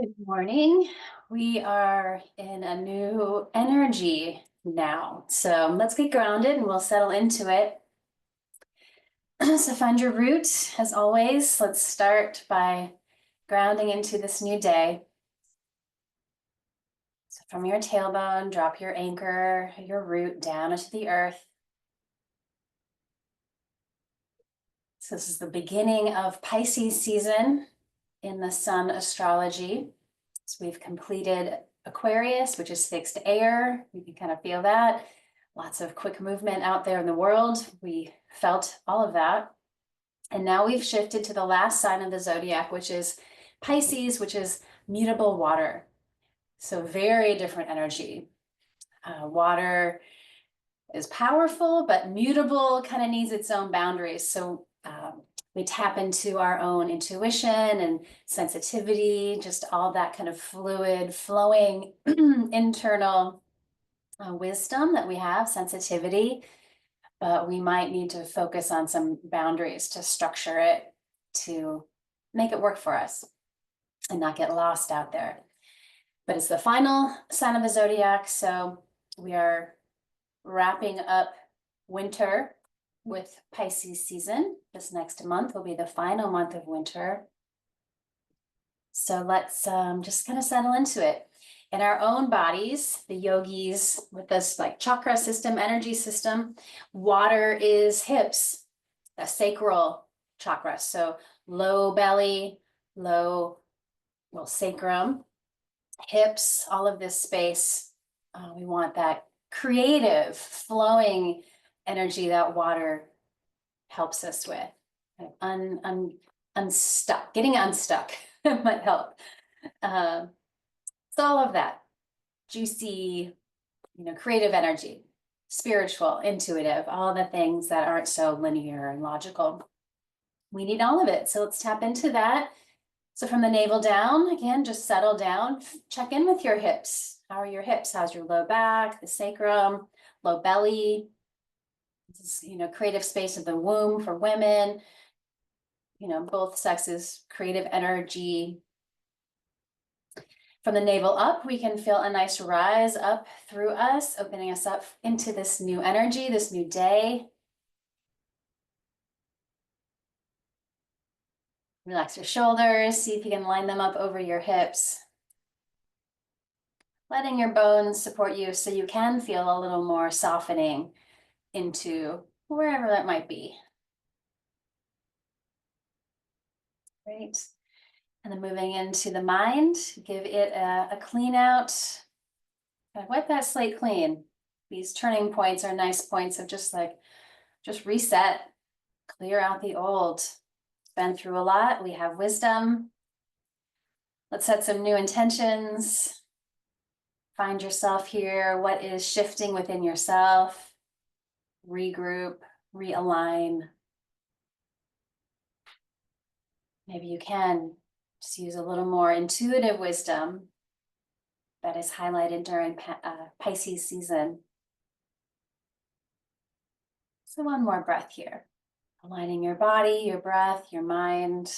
Good morning. We are in a new energy now. So let's get grounded and we'll settle into it. So find your root as always. Let's start by grounding into this new day. So from your tailbone, drop your anchor, your root down into the earth. So this is the beginning of Pisces season in the sun astrology. So we've completed Aquarius, which is fixed air. You can kind of feel that. Lots of quick movement out there in the world. We felt all of that. And now we've shifted to the last sign of the zodiac, which is Pisces, which is mutable water. So very different energy. Water is powerful, but mutable, kind of needs its own boundaries. So we tap into our own intuition and sensitivity, just all that kind of fluid, flowing internal wisdom that we have, sensitivity. But we might need to focus on some boundaries to structure it, to make it work for us and not get lost out there. But it's the final sign of the zodiac. So we are wrapping up winter with Pisces season. This next month will be the final month of winter. So let's just kind of settle into it. In our own bodies, the yogis with this like chakra system, energy system, water is hips, the sacral chakra. So low belly, sacrum, hips, all of this space. We want that creative, flowing energy that water helps us with. Unstuck, getting unstuck might help. So all of that juicy, creative energy, spiritual, intuitive, all the things that aren't so linear and logical. We need all of it. So let's tap into that. So from the navel down, again, just settle down, check in with your hips. How are your hips? How's your low back, the sacrum, low belly? This is, creative space of the womb for women, both sexes, creative energy. From the navel up, we can feel a nice rise up through us, opening us up into this new energy, this new day. Relax your shoulders, see if you can line them up over your hips. Letting your bones support you so you can feel a little more softening into wherever that might be. Great. And then moving into the mind, give it a clean out. Kind of wipe that slate clean. These turning points are nice points of just reset, clear out the old. Been through a lot, we have wisdom. Let's set some new intentions. Find yourself here. What is shifting within yourself? Regroup, realign. Maybe you can just use a little more intuitive wisdom that is highlighted during Pisces season. So one more breath here. Aligning your body, your breath, your mind.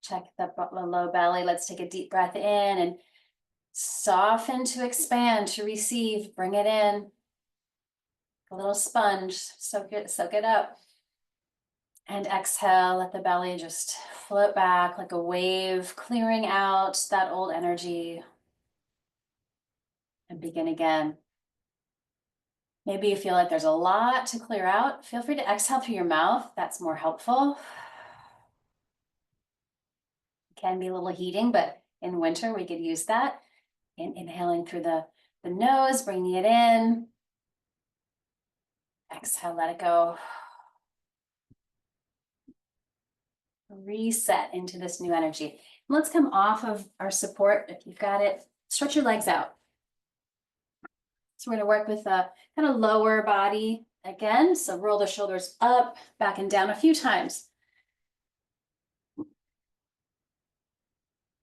Check the low belly. Let's take a deep breath in and soften to expand, to receive. Bring it in. A little sponge, soak it up. And exhale, let the belly just float back like a wave, clearing out that old energy. And begin again. Maybe you feel like there's a lot to clear out. Feel free to exhale through your mouth. That's more helpful. It can be a little heating, but in winter we could use that. And inhaling through the nose, bringing it in. Exhale, let it go. Reset into this new energy. Let's come off of our support. If you've got it, stretch your legs out. So we're going to work with a kind of lower body again. So roll the shoulders up, back and down a few times.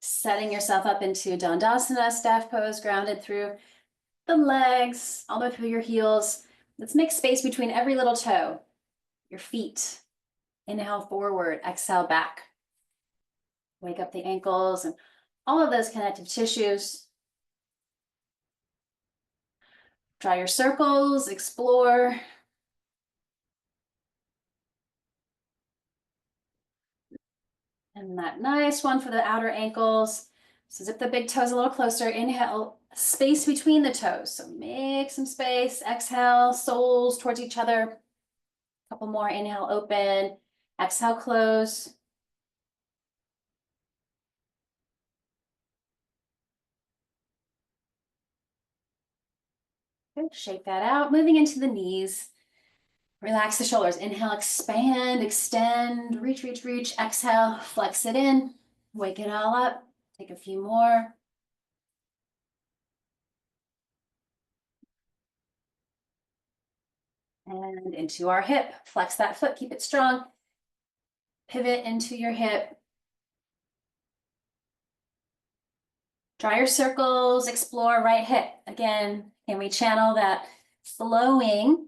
Setting yourself up into Dandasana, staff pose, grounded through the legs, all the way through your heels. Let's make space between every little toe. Your feet. Inhale forward, exhale back. Wake up the ankles and all of those connective tissues. Draw your circles, explore. And that nice one for the outer ankles. So zip the big toes a little closer. Inhale, space between the toes. So make some space. Exhale, soles towards each other. Couple more. Inhale, open. Exhale, close. Good. Shake that out. Moving into the knees. Relax the shoulders. Inhale, expand, extend, reach, reach, reach. Exhale, flex it in. Wake it all up. Take a few more. And into our hip. Flex that foot. Keep it strong. Pivot into your hip. Draw your circles. Explore right hip. Again, can we channel that flowing,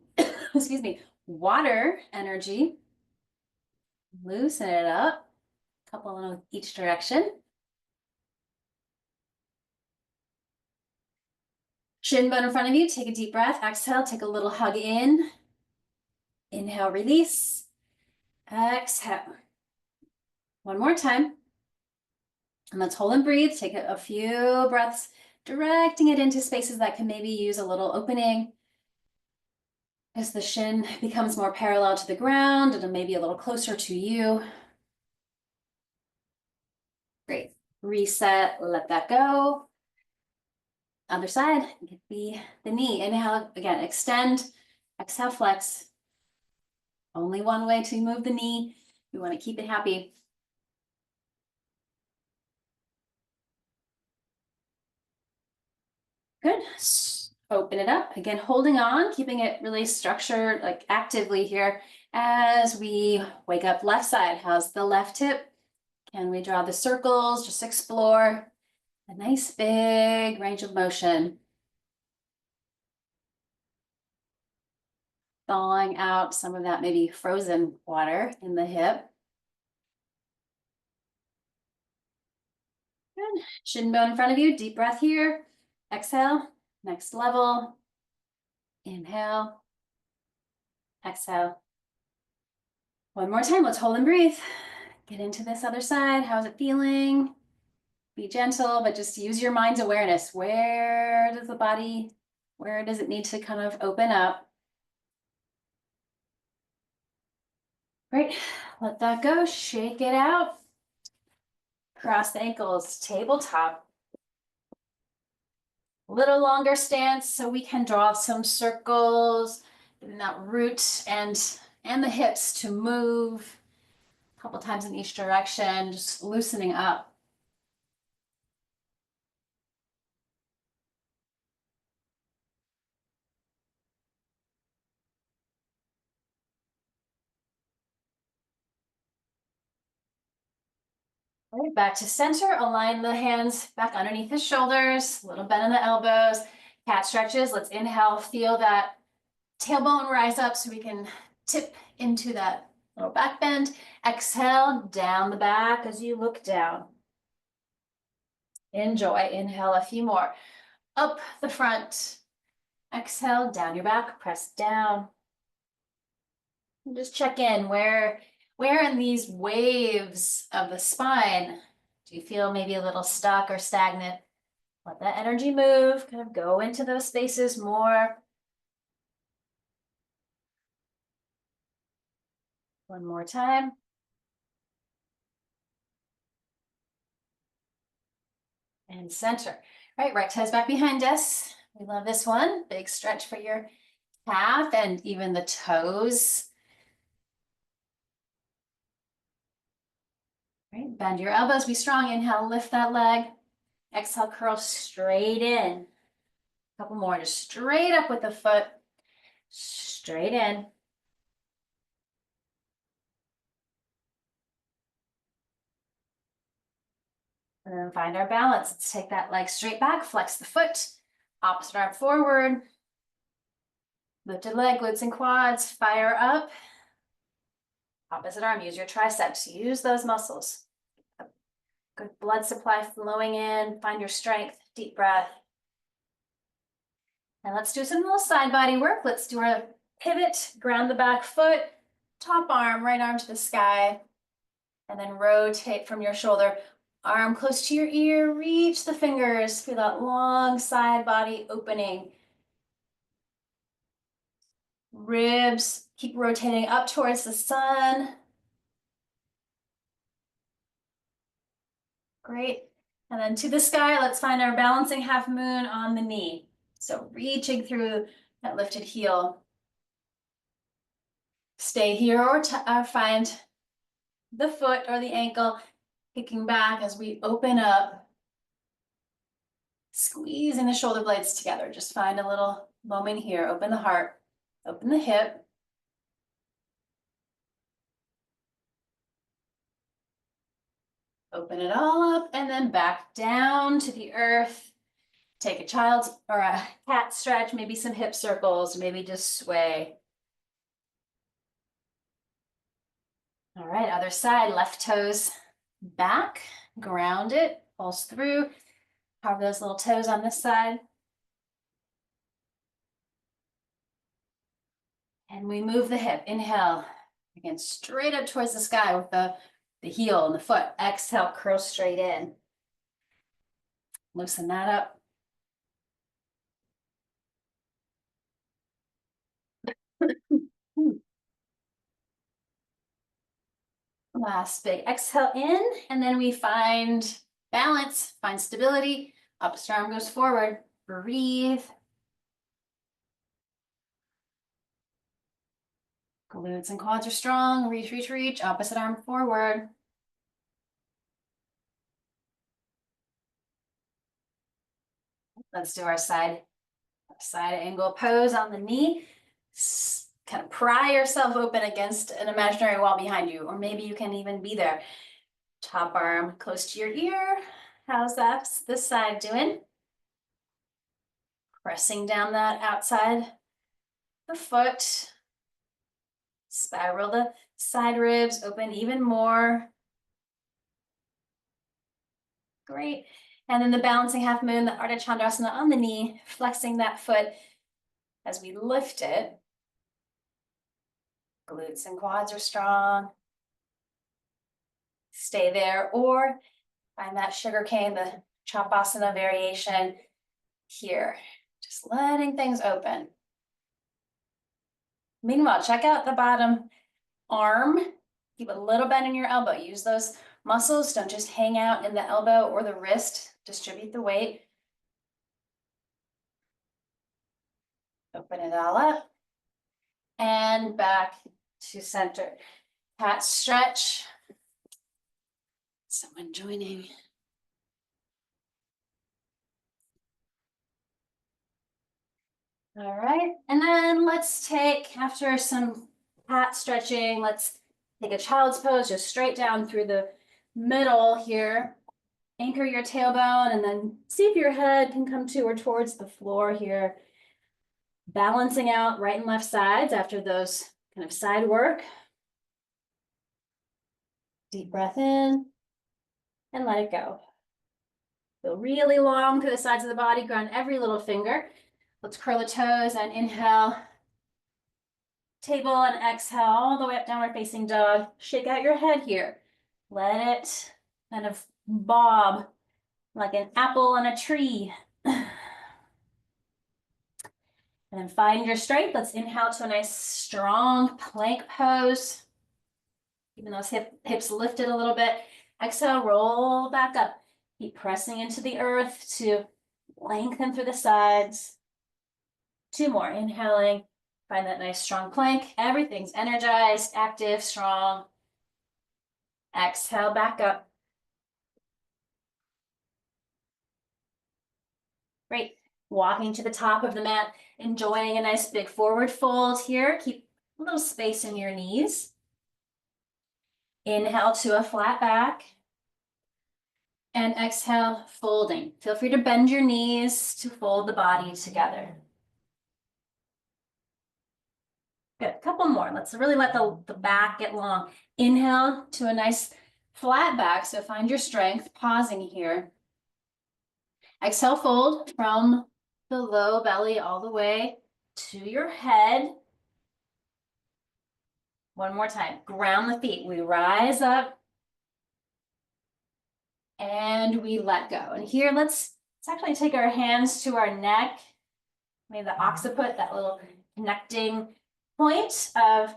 excuse me, water energy? Loosen it up. Couple in each direction. Shin bone in front of you. Take a deep breath. Exhale. Take a little hug in. Inhale, release. Exhale. One more time. And let's hold and breathe. Take a few breaths, directing it into spaces that can maybe use a little opening. As the shin becomes more parallel to the ground and maybe a little closer to you. Great. Reset, let that go. Other side, get the knee. Inhale, again, extend. Exhale, flex. Only one way to move the knee. We want to keep it happy. Good. Open it up. Again, holding on, keeping it really structured, like actively here as we wake up left side. How's the left hip? Can we draw the circles? Just explore a nice big range of motion. Thawing out some of that maybe frozen water in the hip. Good. Shin bone in front of you. Deep breath here. Exhale. Next level. Inhale. Exhale. One more time. Let's hold and breathe. Get into this other side. How's it feeling? Be gentle, but just use your mind's awareness. Where does the body, where does it need to kind of open up? Great. Let that go. Shake it out. Cross the ankles, tabletop. Little longer stance so we can draw some circles in that root and the hips to move a couple times in each direction, just loosening up. All right, back to center. Align the hands back underneath the shoulders, a little bend in the elbows, cat stretches. Let's inhale, feel that tailbone rise up so we can tip into that little back bend. Exhale, down the back as you look down. Enjoy. Inhale a few more. Up the front. Exhale, down your back, press down. And just check in where in these waves of the spine do you feel maybe a little stuck or stagnant? Let that energy move, kind of go into those spaces more. One more time. And center. Right toes back behind us. We love this one. Big stretch for your calf and even the toes. Right, bend your elbows, be strong. Inhale, lift that leg. Exhale, curl straight in. A couple more, just straight up with the foot. Straight in. And then find our balance. Let's take that leg straight back, flex the foot, opposite arm forward. Lifted leg, glutes and quads, fire up. Opposite arm, use your triceps, use those muscles. Good blood supply flowing in. Find your strength. Deep breath. And let's do some little side body work. Let's do our pivot, ground the back foot, top arm, right arm to the sky, and then rotate from your shoulder. Arm close to your ear, reach the fingers, feel that long side body opening. Ribs, keep rotating up towards the sun. Great. And then to the sky, let's find our balancing half moon on the knee. So reaching through that lifted heel. Stay here or find the foot or the ankle, kicking back as we open up. Squeezing the shoulder blades together. Just find a little moment here. Open the heart, open the hip. Open it all up and then back down to the earth. Take a child's or a cat stretch, maybe some hip circles, maybe just sway. All right, other side, left toes back, ground it, pulse through. Carve those little toes on this side. And we move the hip, inhale, again, straight up towards the sky with the heel and the foot. Exhale, curl straight in. Loosen that up. Last big exhale in, and then we find balance, find stability. Opposite arm goes forward. Breathe. Glutes and quads are strong. Reach, reach, reach. Opposite arm forward. Let's do our side angle pose on the knee. Kind of pry yourself open against an imaginary wall behind you, or maybe you can even be there. Top arm close to your ear. How's that this side doing? Pressing down that outside the foot. Spiral the side ribs open even more. Great. And then the balancing half moon, the Ardha Chandrasana on the knee, flexing that foot as we lift it. Glutes and quads are strong. Stay there, or find that sugar cane, the Chapasana variation here. Just letting things open. Meanwhile, check out the bottom arm. Keep a little bend in your elbow. Use those muscles. Don't just hang out in the elbow or the wrist. Distribute the weight. Open it all up. And back to center. Cat stretch. Someone joining. All right, and then let's take, after some cat stretching, let's take a child's pose, just straight down through the middle here. Anchor your tailbone and then see if your head can come to or towards the floor here. Balancing out right and left sides after those kind of side work. Deep breath in and let it go. Feel really long through the sides of the body, ground every little finger. Let's curl the toes and inhale. Table and exhale all the way up, downward facing dog. Shake out your head here. Let it kind of bob like an apple on a tree. And then find your strength. Let's inhale to a nice strong plank pose. Even those hips lifted a little bit. Exhale, roll back up. Keep pressing into the earth to lengthen through the sides. Two more, inhaling. Find that nice strong plank. Everything's energized, active, strong. Exhale, back up. Great. Walking to the top of the mat, enjoying a nice big forward fold here. Keep a little space in your knees. Inhale to a flat back. And exhale, folding. Feel free to bend your knees to fold the body together. Good, a couple more. Let's really let the back get long. Inhale to a nice Flat back, so find your strength, pausing here. Exhale, fold from the low belly all the way to your head. One more time, ground the feet. We rise up and we let go. And here, let's actually take our hands to our neck. Maybe the occiput, that little connecting point of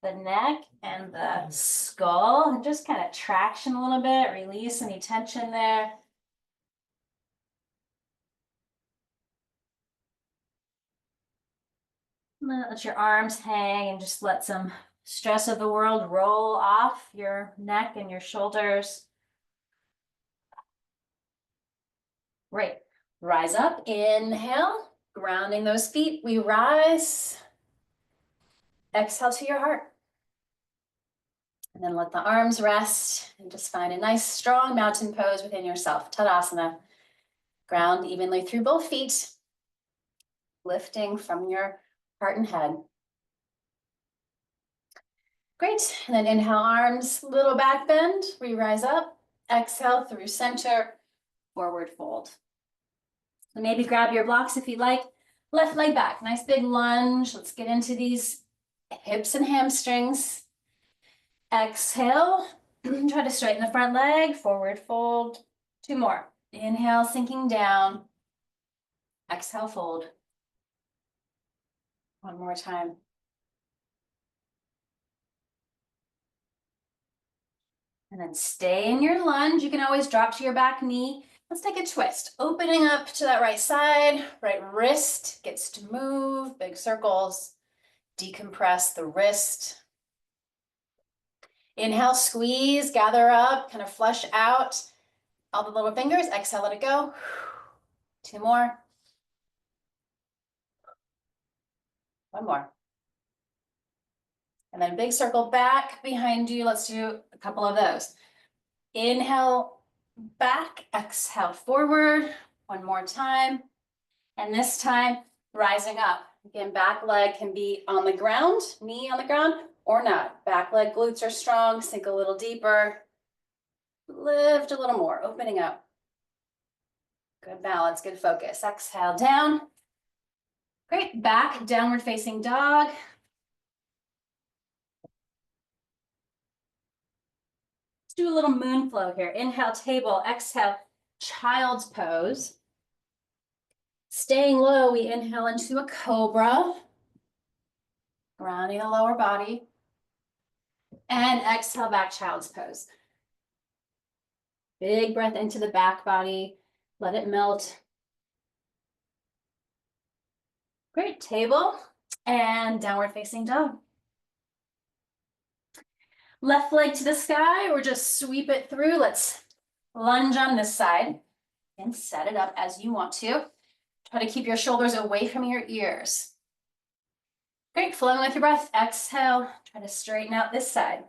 the neck and the skull, and just kind of traction a little bit, release any tension there. Let your arms hang and just let some stress of the world roll off your neck and your shoulders. Great. Rise up, inhale, grounding those feet. We rise. Exhale to your heart. And then let the arms rest and just find a nice strong mountain pose within yourself. Tadasana. Ground evenly through both feet, lifting from your heart and head. Great. And then inhale, arms, little back bend. We rise up. Exhale through center, forward fold. So maybe grab your blocks if you'd like. Left leg back, nice big lunge. Let's get into these hips and hamstrings. Exhale, try to straighten the front leg, forward fold. 2 more. Inhale, sinking down. Exhale, fold. 1 more time. And then stay in your lunge. You can always drop to your back knee. Let's take a twist. Opening up to that right side, right wrist gets to move, big circles. Decompress the wrist. Inhale, squeeze, gather up, kind of flush out all the little fingers. Exhale, let it go. 2 more. 1 more. And then big circle back behind you. Let's do a couple of those. Inhale, back, exhale, forward. 1 more time. And this time, rising up. Again, back leg can be on the ground, knee on the ground, or not. Back leg glutes are strong, sink a little deeper. Lift a little more, opening up. Good balance, good focus. Exhale, down. Great, back, downward facing dog. Let's do a little moon flow here. Inhale, table, exhale, child's pose. Staying low, we inhale into a cobra. Grounding the lower body. And exhale, back, child's pose. Big breath into the back body. Let it melt. Great, table and downward facing dog. Left leg to the sky, or just sweep it through. Let's lunge on this side and set it up as you want to. Try to keep your shoulders away from your ears. Great, flowing with your breath. Exhale, try to straighten out this side.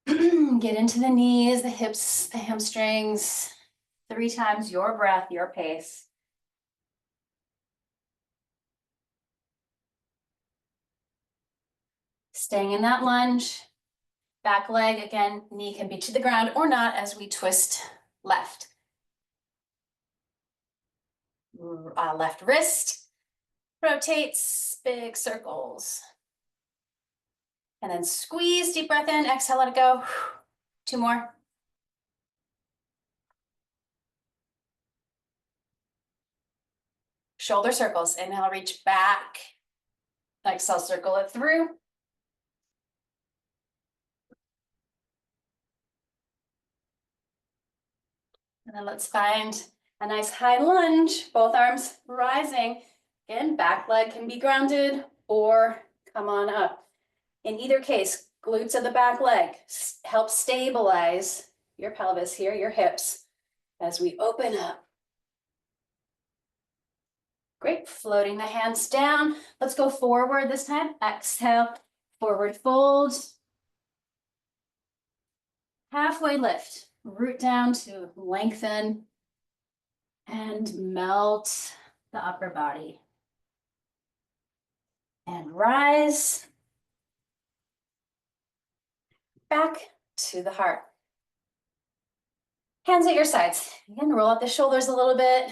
Get into the knees, the hips, the hamstrings. 3 times your breath, your pace. Staying in that lunge. Back leg, again, knee can be to the ground or not as we twist left. Left wrist rotates, big circles. And then squeeze, deep breath in, exhale, let it go. 2 more. Shoulder circles, inhale, reach back. Exhale, circle it through. And then let's find a nice high lunge, both arms rising. Again, back leg can be grounded or come on up. In either case, glutes of the back leg help stabilize your pelvis here, your hips, as we open up. Great, floating the hands down. Let's go forward this time. Exhale, forward fold. Halfway lift, root down to lengthen and melt the upper body. And rise. Back to the heart. Hands at your sides. Again, roll out the shoulders a little bit.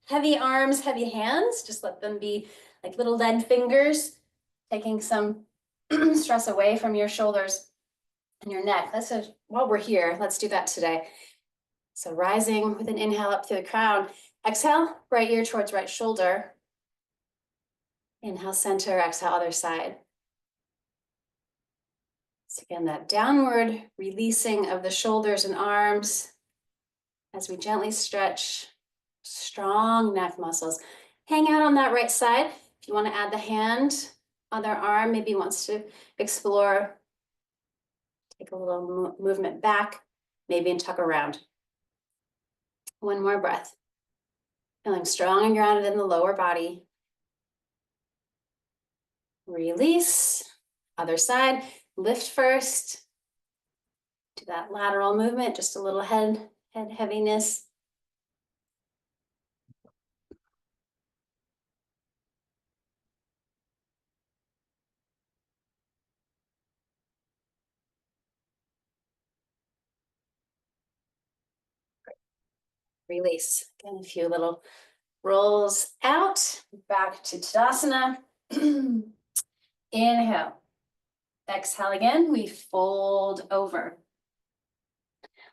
Heavy arms, heavy hands. Just let them be like little lead fingers, taking some stress away from your shoulders and your neck. While we're here, let's do that today. So rising with an inhale up through the crown. Exhale, right ear towards right shoulder. Inhale, center, exhale, other side. So again, that downward releasing of the shoulders and arms as we gently stretch strong neck muscles. Hang out on that right side. If you want to add the hand, other arm maybe wants to explore, take a little movement back, maybe and tuck around. One more breath. Feeling strong and grounded in the lower body. Release, other side, lift first. Do that lateral movement, just a little head heaviness. Release. Again, a few little rolls out, back to Tadasana. Inhale. Exhale again, we fold over.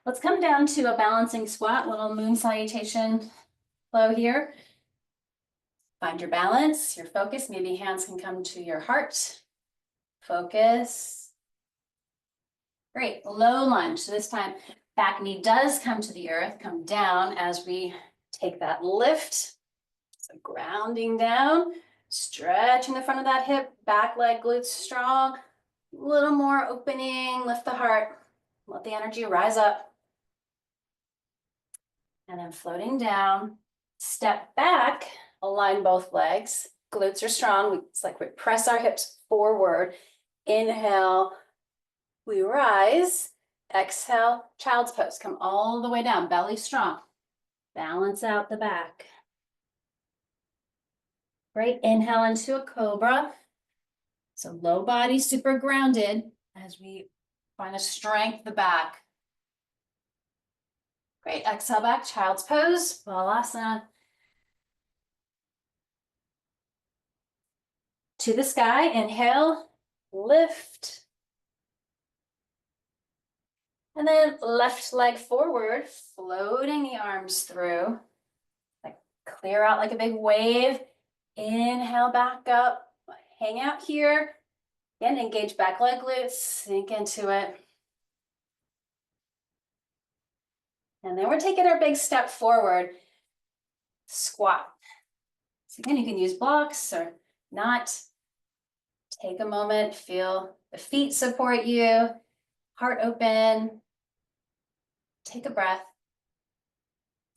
Let's come down to a balancing squat, little moon salutation flow here. Find your balance, your focus. Maybe hands can come to your heart. Focus. Great, low lunge. So this time, back knee does come to the earth, come down as we take that lift. So grounding down, stretching the front of that hip, back leg, glutes strong. A little more opening, lift the heart, let the energy rise up. And then floating down, step back, align both legs. Glutes are strong. It's like we press our hips forward. Inhale, we rise. Exhale, child's pose. Come all the way down, belly strong. Balance out the back. Great, inhale into a cobra. So low body, super grounded as we find a strength the back. Great, exhale back, child's pose, Balasana. To the sky, inhale, lift. And then left leg forward, floating the arms through. Like clear out like a big wave. Inhale back up, hang out here. Again, engage back leg glutes, sink into it. And then we're taking our big step forward, squat. So again, you can use blocks or not. Take a moment, feel the feet support you, heart open. Take a breath.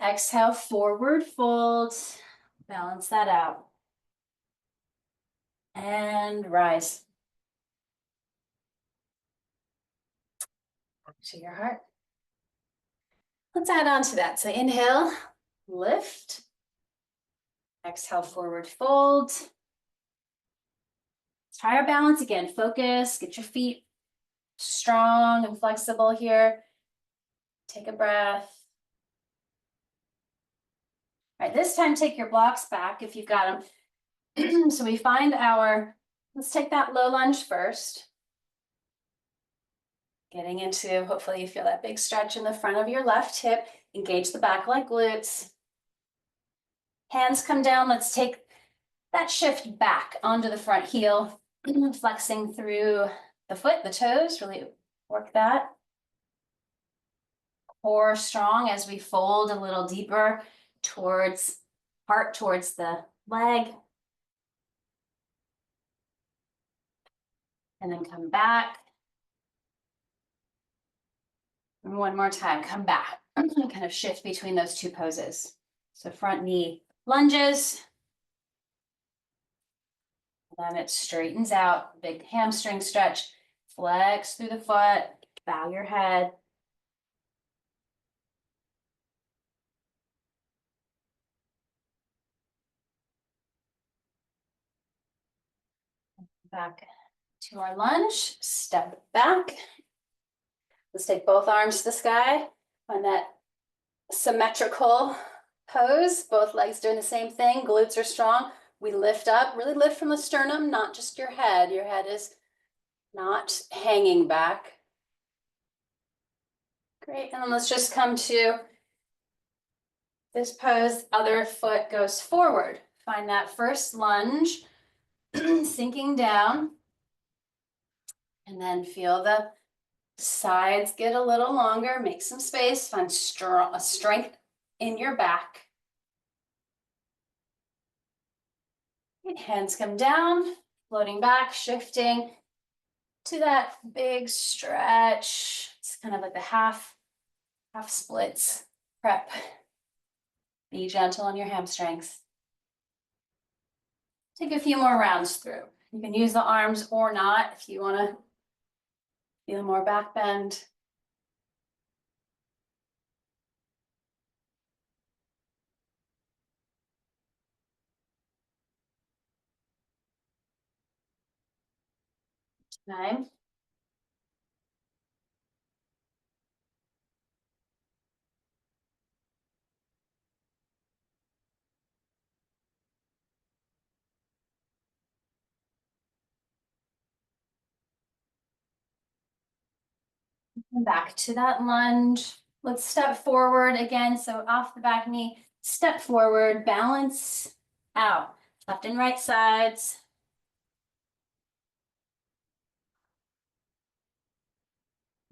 Exhale, forward fold. Balance that out. And rise. Back to your heart. Let's add on to that. So inhale, lift. Exhale, forward fold. Try our balance again. Focus, get your feet strong and flexible here. Take a breath. All right, this time take your blocks back if you've got them. So we find let's take that low lunge first. Getting into, hopefully you feel that big stretch in the front of your left hip. Engage the back leg glutes. Hands come down. Let's take that shift back onto the front heel. Flexing through the foot, the toes, really work that. Core strong as we fold a little deeper towards heart, towards the leg. And then come back. And one more time, come back. Kind of shift between those two poses. So front knee lunges. Then it straightens out, big hamstring stretch. Flex through the foot, bow your head. Back to our lunge, step back. Let's take both arms to the sky. Find that symmetrical pose. Both legs doing the same thing. Glutes are strong. We lift up, really lift from the sternum, not just your head. Your head is not hanging back. Great, and then let's just come to this pose. Other foot goes forward. Find that first lunge, sinking down. And then feel the sides get a little longer. Make some space. Find strength in your back. Hands come down, floating back, shifting to that big stretch. It's kind of like the half splits prep. Be gentle on your hamstrings. Take a few more rounds through. You can use the arms or not if you want to feel more back bend. Time. Back to that lunge. Let's step forward again. So off the back knee, step forward, balance out. Left and right sides.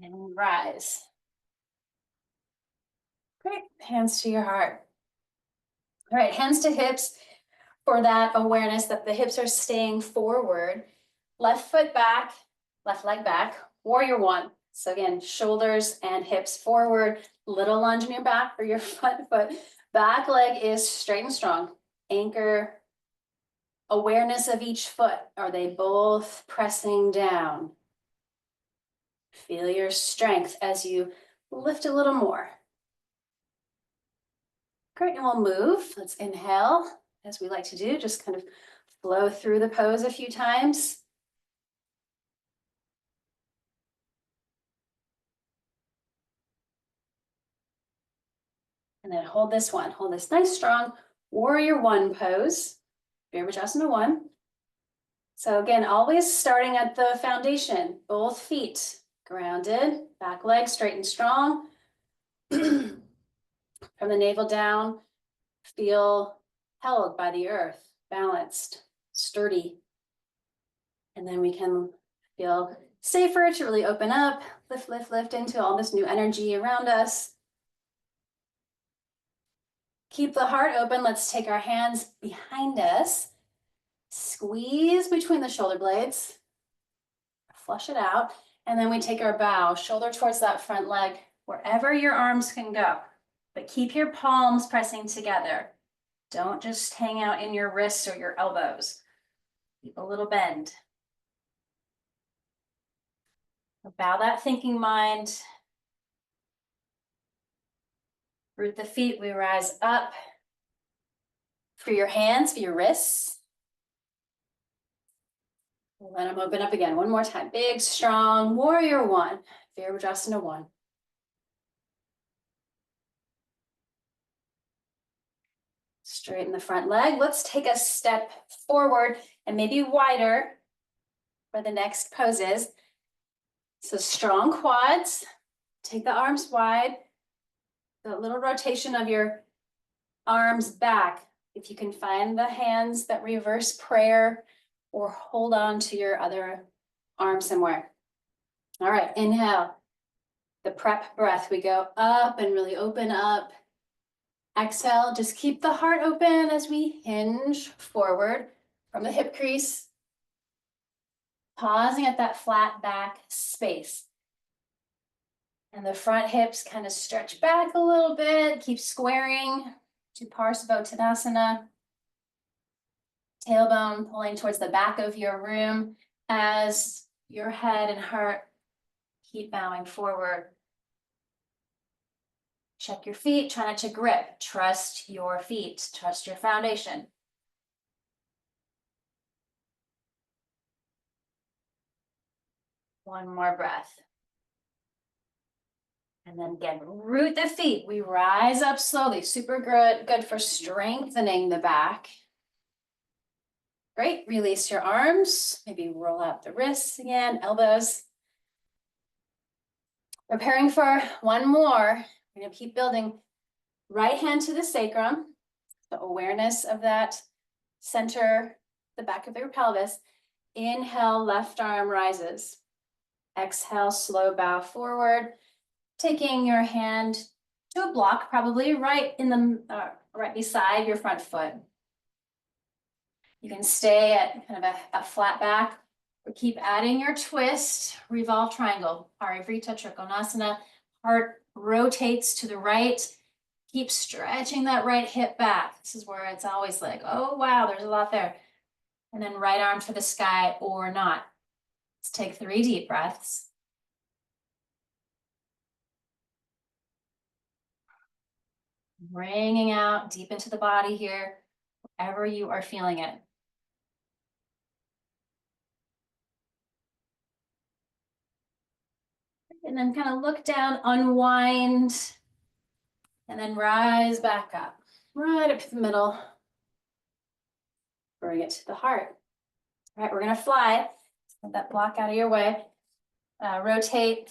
And rise. Great, hands to your heart. All right, hands to hips for that awareness that the hips are staying forward. Left foot back, left leg back, warrior one. So again, shoulders and hips forward, little lunge in your back for your front foot. Back leg is straight and strong. Anchor, awareness of each foot. Are they both pressing down? Feel your strength as you lift a little more. Great, and we'll move. Let's inhale, as we like to do, just kind of flow through the pose a few times. And then hold this one. Hold this nice, strong warrior one pose. Virabhadrasana one. So again, always starting at the foundation. Both feet grounded, back leg straight and strong. From the navel down, feel held by the earth, balanced, sturdy. And then we can feel safer to really open up, lift, lift, lift into all this new energy around us. Keep the heart open. Let's take our hands behind us. Squeeze between the shoulder blades. Flush it out. And then we take our bow, shoulder towards that front leg, wherever your arms can go. But keep your palms pressing together. Don't just hang out in your wrists or your elbows. Keep a little bend. Bow that thinking mind. Root the feet, we rise up. For your hands, for your wrists. Let them open up again. One more time. Big, strong warrior one. Virabhadrasana one. Straighten the front leg. Let's take a step forward and maybe wider for the next poses. So strong quads. Take the arms wide. The little rotation of your arms back. If you can find the hands that reverse prayer or hold on to your other arm somewhere. All right, inhale. The prep breath. We go up and really open up. Exhale, just keep the heart open as we hinge forward from the hip crease. Pausing at that flat back space. And the front hips kind of stretch back a little bit. Keep squaring to Parsvottanasana. Tailbone pulling towards the back of your room as your head and heart keep bowing forward. Check your feet, try not to grip. Trust your feet, trust your foundation. One more breath. And then again, root the feet. We rise up slowly. Super good for strengthening the back. Great, release your arms. Maybe roll out the wrists again, elbows. Preparing for one more. We're gonna keep building. Right hand to the sacrum. The awareness of that center, the back of your pelvis. Inhale, left arm rises. Exhale, slow bow forward. Taking your hand to a block, probably right in the right beside your front foot. You can stay at kind of a flat back, or keep adding your twist, revolve triangle, Parivrita Trikonasana. Heart rotates to the right. Keep stretching that right hip back. This is where it's always like, oh wow, there's a lot there. And then right arm to the sky or not. Let's take 3 deep breaths. Bringing out deep into the body here, wherever you are feeling it. And then kind of look down, unwind, and then rise back up, right up to the middle. Bring it to the heart. All right, we're gonna fly. Let that block out of your way. Rotate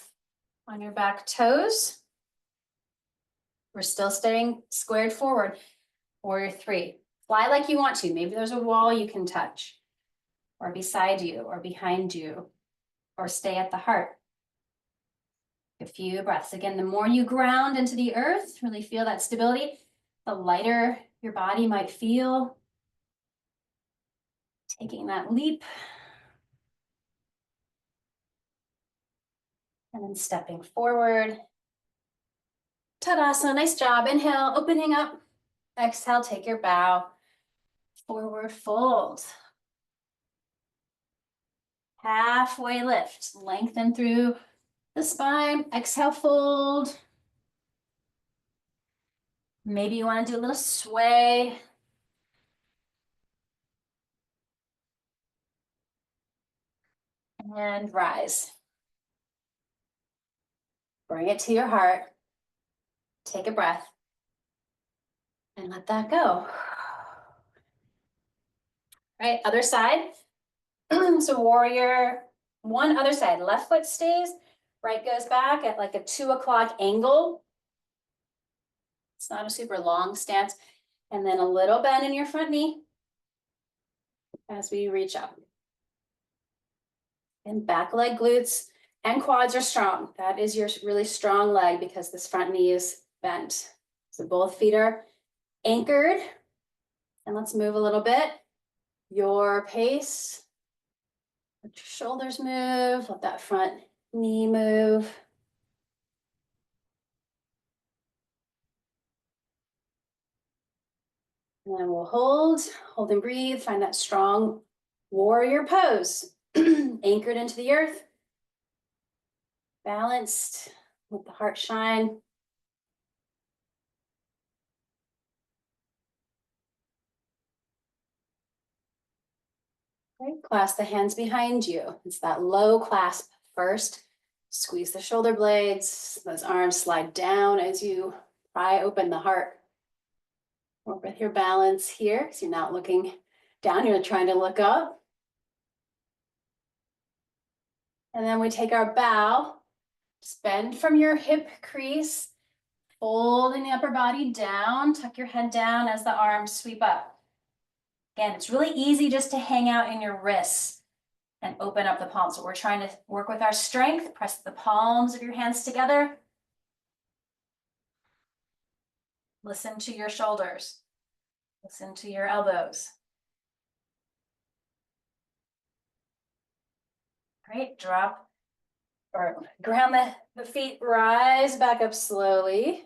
on your back toes. We're still staying squared forward. Warrior 3. Fly like you want to. Maybe there's a wall you can touch, or beside you, or behind you, or stay at the heart. A few breaths. Again, the more you ground into the earth, really feel that stability, the lighter your body might feel. Taking that leap. And then stepping forward. Tadasana, nice job. Inhale, opening up. Exhale, take your bow. Forward fold. Halfway lift. Lengthen through the spine. Exhale, fold. Maybe you want to do a little sway. And rise. Bring it to your heart. Take a breath. And let that go. Right, other side. So warrior 1, other side. Left foot stays, right goes back at like a 2 o'clock angle. It's not a super long stance. And then a little bend in your front knee as we reach up. And back leg, glutes, and quads are strong. That is your really strong leg because this front knee is bent. So both feet are anchored. And let's move a little bit. Your pace. Let your shoulders move. Let that front knee move. And then we'll hold and breathe. Find that strong warrior pose. Anchored into the earth. Balanced. Let the heart shine. Right, clasp the hands behind you. It's that low clasp first. Squeeze the shoulder blades. Those arms slide down as you pry open the heart. Work with your balance here, so you're not looking down, you're trying to look up. And then we take our bow. Just bend from your hip crease. Folding the upper body down. Tuck your head down as the arms sweep up. Again, it's really easy just to hang out in your wrists and open up the palms. So we're trying to work with our strength. Press the palms of your hands together. Listen to your shoulders. Listen to your elbows. Great, drop or ground the feet, rise back up slowly.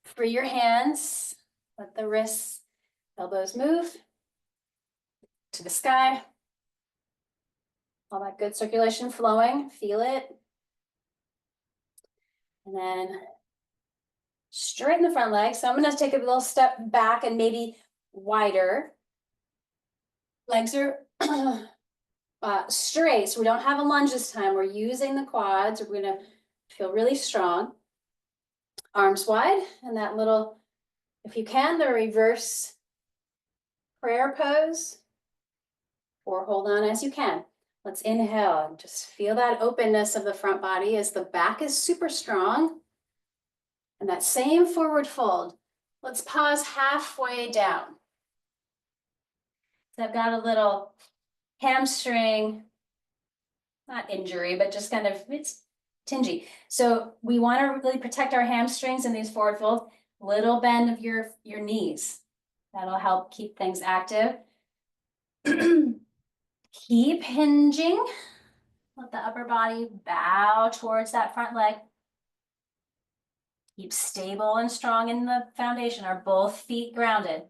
Free your hands. Let the wrists, elbows move to the sky. All that good circulation flowing, feel it. And then straighten the front leg. So I'm gonna take a little step back and maybe wider. Legs are straight, so we don't have a lunge this time. We're using the quads. We're gonna feel really strong. arms wide, and that little, if you can, the reverse prayer pose, or hold on as you can. Let's inhale and just feel that openness of the front body as the back is super strong. And that same forward fold. Let's pause halfway down. So I've got a little hamstring, not injury, but just kind of, it's tingy. So we want to really protect our hamstrings in these forward folds. Little bend of your knees. That'll help keep things active. Keep hinging. Let the upper body bow towards that front leg. Keep stable and strong in the foundation. Are both feet grounded?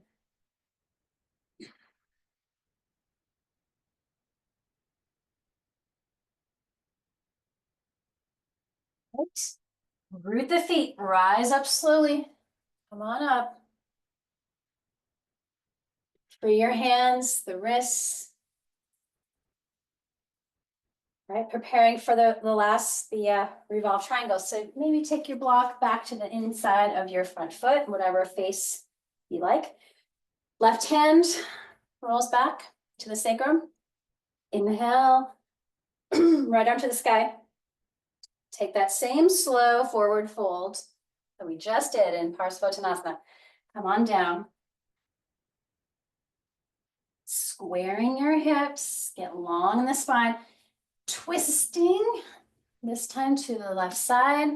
Right. Root the feet, rise up slowly. Come on up. Free your hands, the wrists. Right, preparing for the revolve triangle. So maybe take your block back to the inside of your front foot, whatever face you like. Left hand rolls back to the sacrum. Inhale, right arm to the sky. Take that same slow forward fold that we just did in Parsvottanasana. Come on down. Squaring your hips, get long in the spine. Twisting, this time to the left side.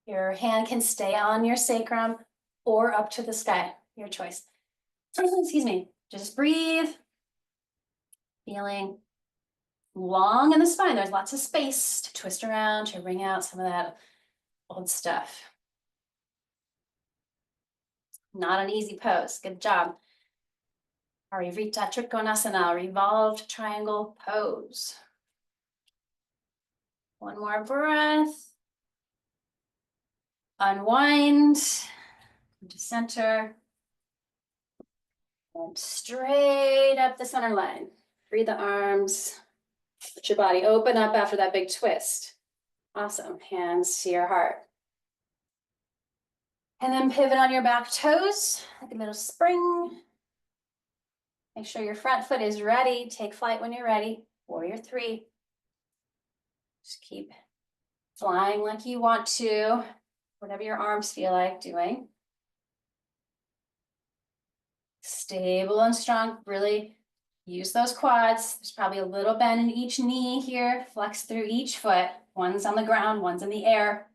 Your hand can stay on your sacrum or up to the sky, your choice. Excuse me, just breathe. Feeling long in the spine. There's lots of space to twist around, to wring out some of that old stuff. Not an easy pose, good job. Arivrita Trikonasana, revolved triangle pose. One more breath. Unwind, come to center. And straight up the center line. Free the arms. Let your body open up after that big twist. Awesome, hands to your heart. And then pivot on your back toes, like a little spring. Make sure your front foot is ready. Take flight when you're ready. Warrior three. Just keep flying like you want to, whatever your arms feel like doing. Stable and strong, really use those quads. There's probably a little bend in each knee here. Flex through each foot. One's on the ground, one's in the air.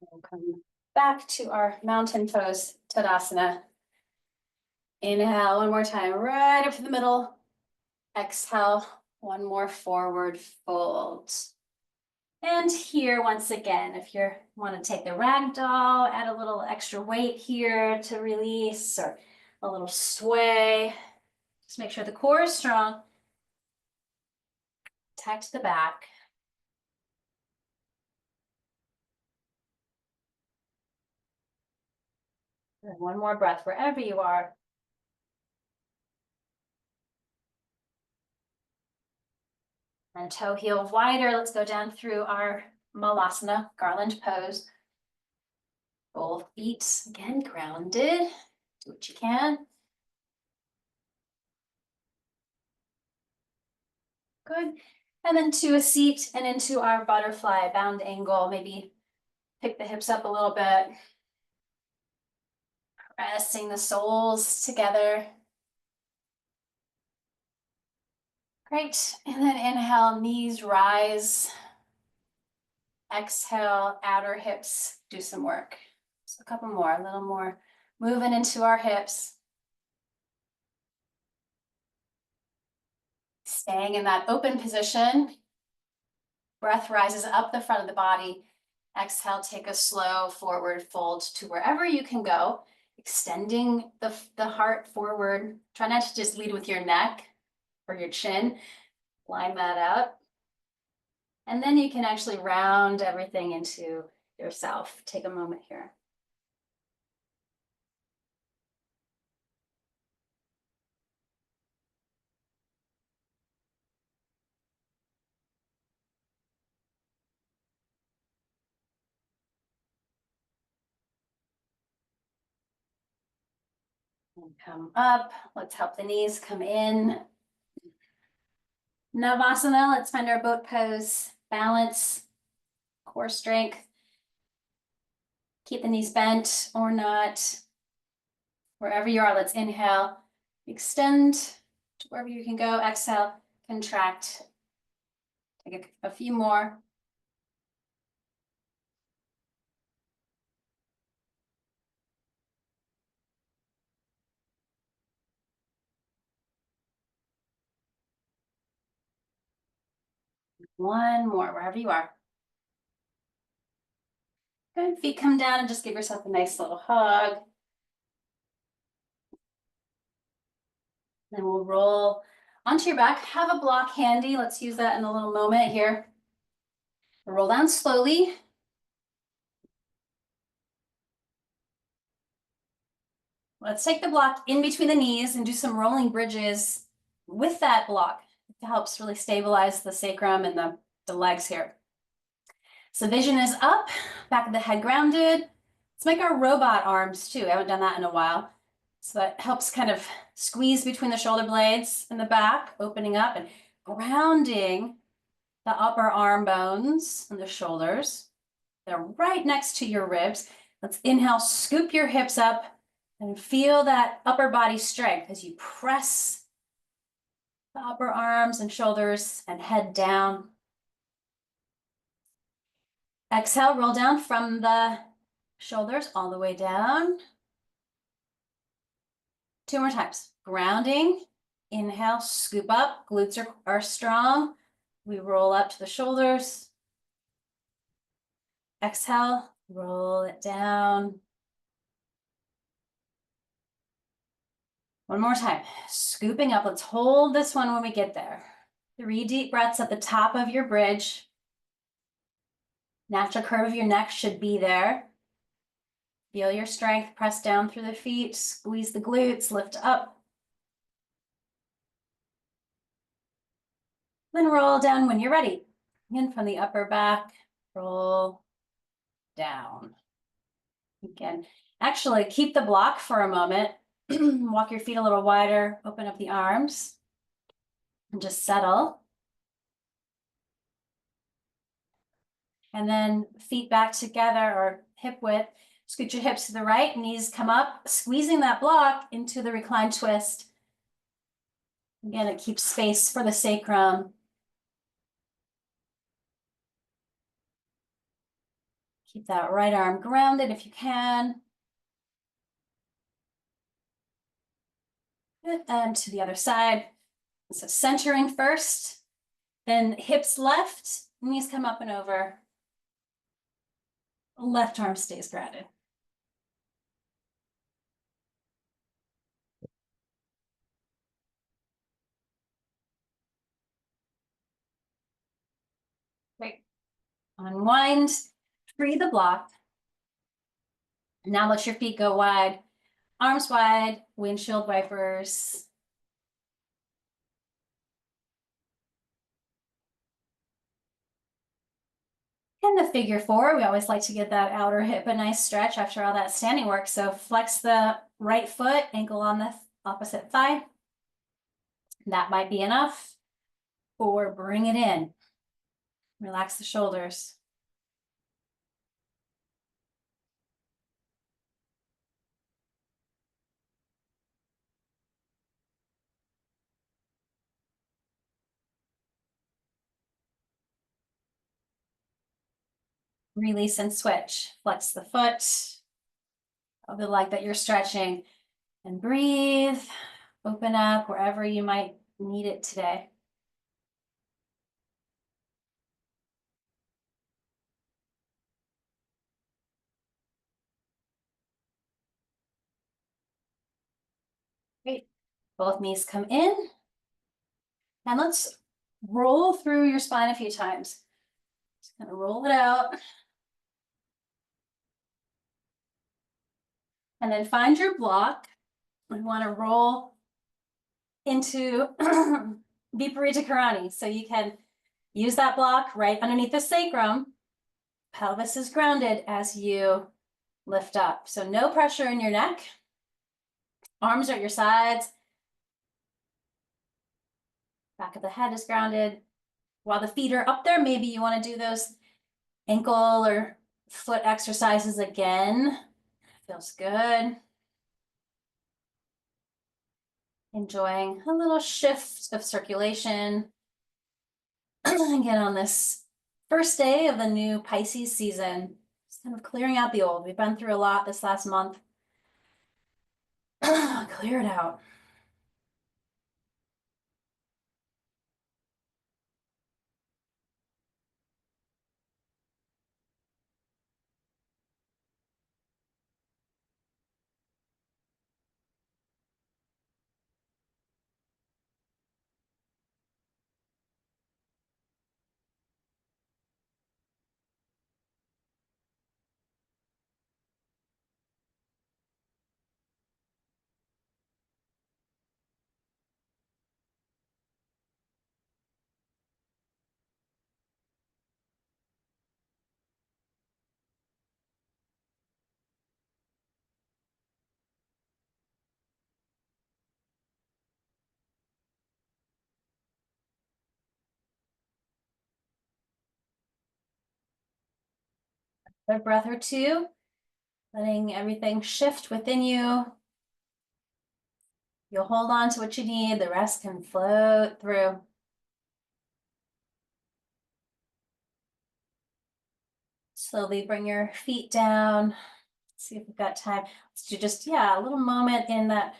We'll come back to our mountain pose, Tadasana. Inhale one more time, right up to the middle. Exhale, one more forward fold. And here, once again, if you want to take the rag doll, add a little extra weight here to release, or a little sway. Just make sure the core is strong. Protect the back. And one more breath wherever you are. And toe heel wider. Let's go down through our Malasana, garland pose. Both feet, again, grounded. Do what you can. Good. And then to a seat and into our butterfly bound angle. Maybe pick the hips up a little bit. Pressing the soles together. Great. And then inhale, knees rise. Exhale, outer hips do some work. So a couple more, a little more moving into our hips. Staying in that open position. Breath rises up the front of the body. Exhale, take a slow forward fold to wherever you can go. Extending the heart forward. Try not to just lead with your neck or your chin. Line that up. And then you can actually round everything into yourself. Take a moment here. And come up. Let's help the knees come in. Navasana, let's find our boat pose. Balance, core strength. Keep the knees bent or not. Wherever you are, let's inhale. Extend to wherever you can go. Exhale, contract. Take a few more. One more, wherever you are. Good, feet come down and just give yourself a nice little hug. Then we'll roll onto your back. Have a block handy. Let's use that in a little moment here. Roll down slowly. Let's take the block in between the knees and do some rolling bridges with that block. It helps really stabilize the sacrum and the legs here. So vision is up, back of the head grounded. Let's make our robot arms too. I haven't done that in a while. So that helps kind of squeeze between the shoulder blades and the back, opening up and grounding the upper arm bones and the shoulders. They're right next to your ribs. Let's inhale, scoop your hips up and feel that upper body strength as you press the upper arms and shoulders and head down. Exhale, roll down from the shoulders all the way down. 2 more times. Grounding. Inhale, scoop up. Glutes are strong. We roll up to the shoulders. Exhale, roll it down. One more time. Scooping up. Let's hold this one when we get there. 3 deep breaths at the top of your bridge. Natural curve of your neck should be there. Feel your strength, press down through the feet, squeeze the glutes, lift up. Then roll down when you're ready. In from the upper back, roll down. Again, actually keep the block for a moment. Walk your feet a little wider, open up the arms, and just settle. And then feet back together or hip width. Scoot your hips to the right, knees come up, squeezing that block into the reclined twist. Again, it keeps space for the sacrum. Keep that right arm grounded if you can. Good. And to the other side. So centering first, then hips left, knees come up and over. Left arm stays grounded. Great. Unwind, free the block. Now let your feet go wide, arms wide, windshield wipers. And the figure 4, we always like to give that outer hip a nice stretch after all that standing work. So flex the right foot, ankle on the opposite thigh. That might be enough. Or bring it in. Relax the shoulders. Release and switch. Flex the foot of the leg that you're stretching and breathe. Open up wherever you might need it today. Great. Both knees come in. And let's roll through your spine a few times. Just kind of roll it out. And then find your block. We want to roll into Viparita Karani. So you can use that block right underneath the sacrum. Pelvis is grounded as you lift up. So no pressure in your neck. Arms are at your sides. Back of the head is grounded. While the feet are up there, maybe you want to do those ankle or foot exercises again. Feels good. Enjoying a little shift of circulation. Again, on this first day of the new Pisces season, just kind of clearing out the old. We've been through a lot this last month. Clear it out. A breath or two, letting everything shift within you. You'll hold on to what you need, the rest can float through. Slowly bring your feet down. Let's see if we've got time. Let's do just, yeah, a little moment in that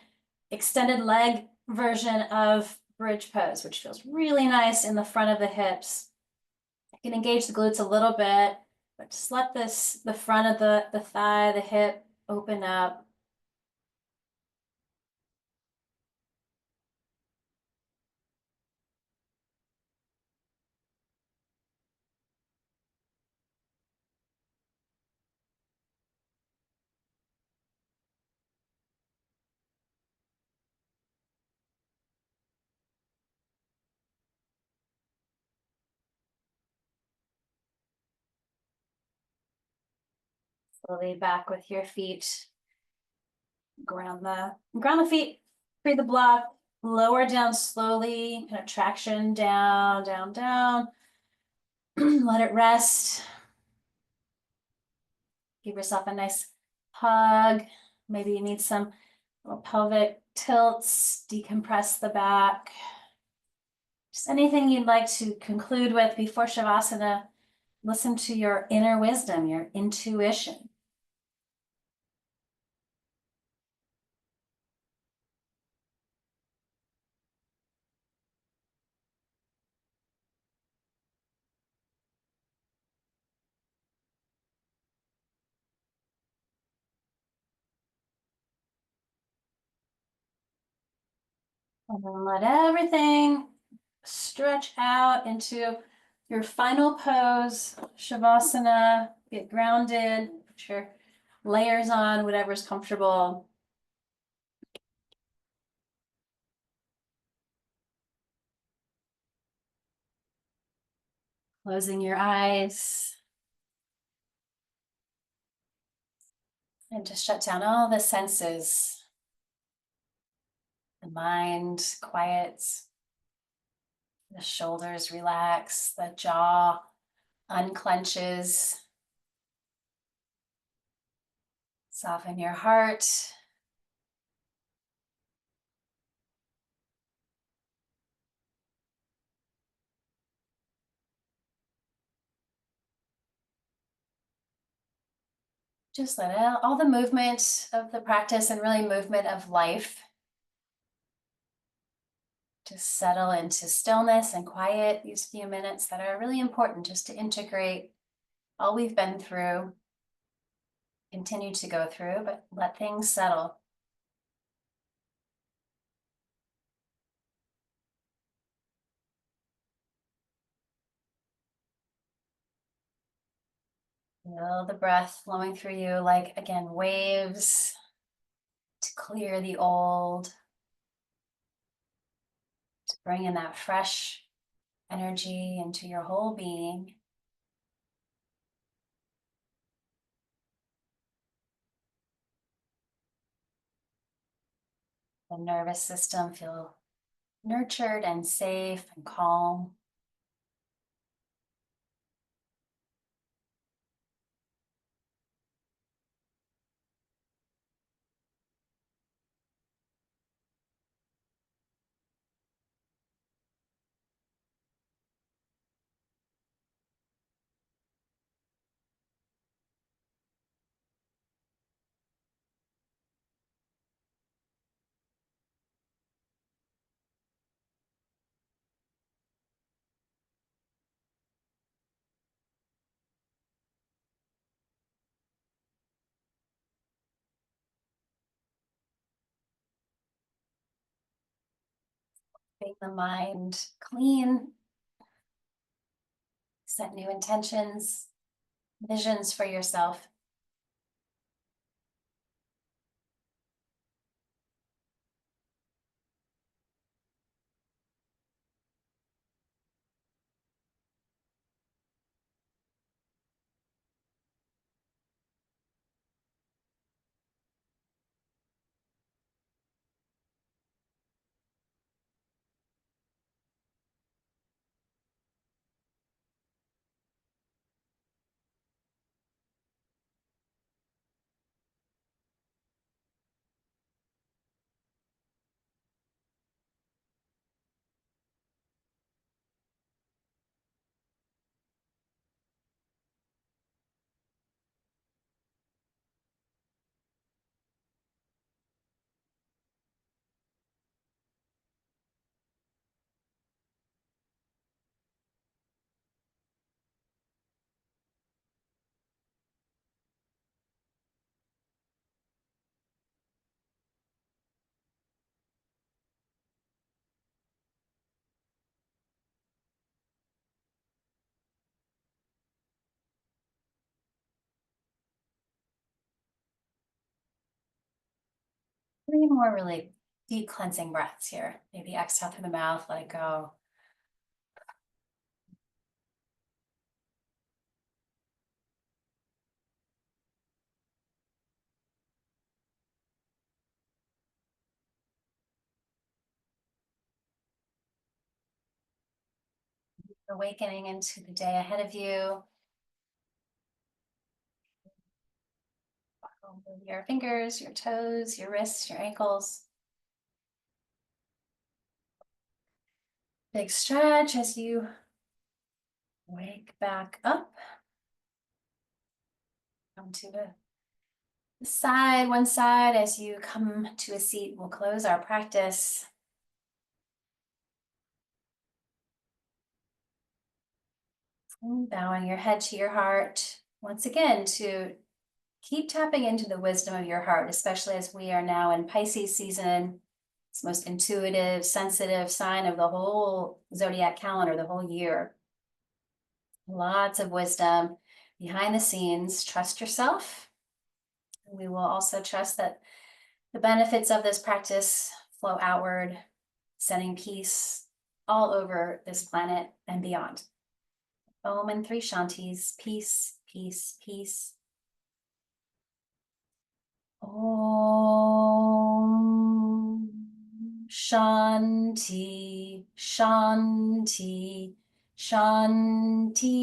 extended leg version of bridge pose, which feels really nice in the front of the hips. You can engage the glutes a little bit, but just let the front of the thigh, the hip open up. Slowly back with your feet. Ground the feet, free the block, lower down slowly, kind of traction down, down, down. Let it rest. Give yourself a nice hug. Maybe you need some little pelvic tilts, decompress the back. Just anything you'd like to conclude with before Shavasana. Listen to your inner wisdom, your intuition. And then let everything stretch out into your final pose, Shavasana. Get grounded, put your layers on, whatever's comfortable. Closing your eyes. And just shut down all the senses. The mind quiets. The shoulders relax. The jaw unclenches. Soften your heart. Just let out all the movement of the practice and really movement of life just settle into stillness and quiet these few minutes that are really important just to integrate all we've been through, continue to go through, but let things settle. Feel the breath flowing through you like, again, waves to clear the old, to bring in that fresh energy into your whole being. The nervous system feel nurtured and safe and calm. Make the mind clean, set new intentions, visions for yourself. Three more really deep cleansing breaths here. Maybe exhale through the mouth, let it go. Awakening into the day ahead of you. Move your fingers, your toes, your wrists, your ankles. Big stretch as you wake back up. Come to the side, one side. As you come to a seat, we'll close our practice. Bowing your head to your heart. Once again, to keep tapping into the wisdom of your heart, especially as we are now in Pisces season. It's the most intuitive, sensitive sign of the whole zodiac calendar, the whole year. Lots of wisdom behind the scenes. Trust yourself. We will also trust that the benefits of this practice flow outward, sending peace all over this planet and beyond. Om and three Shantis. Peace, peace, peace. Om Shanti, Shanti, Shanti.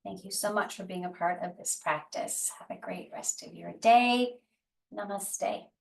Thank you so much for being a part of this practice. Have a great rest of your day. Namaste.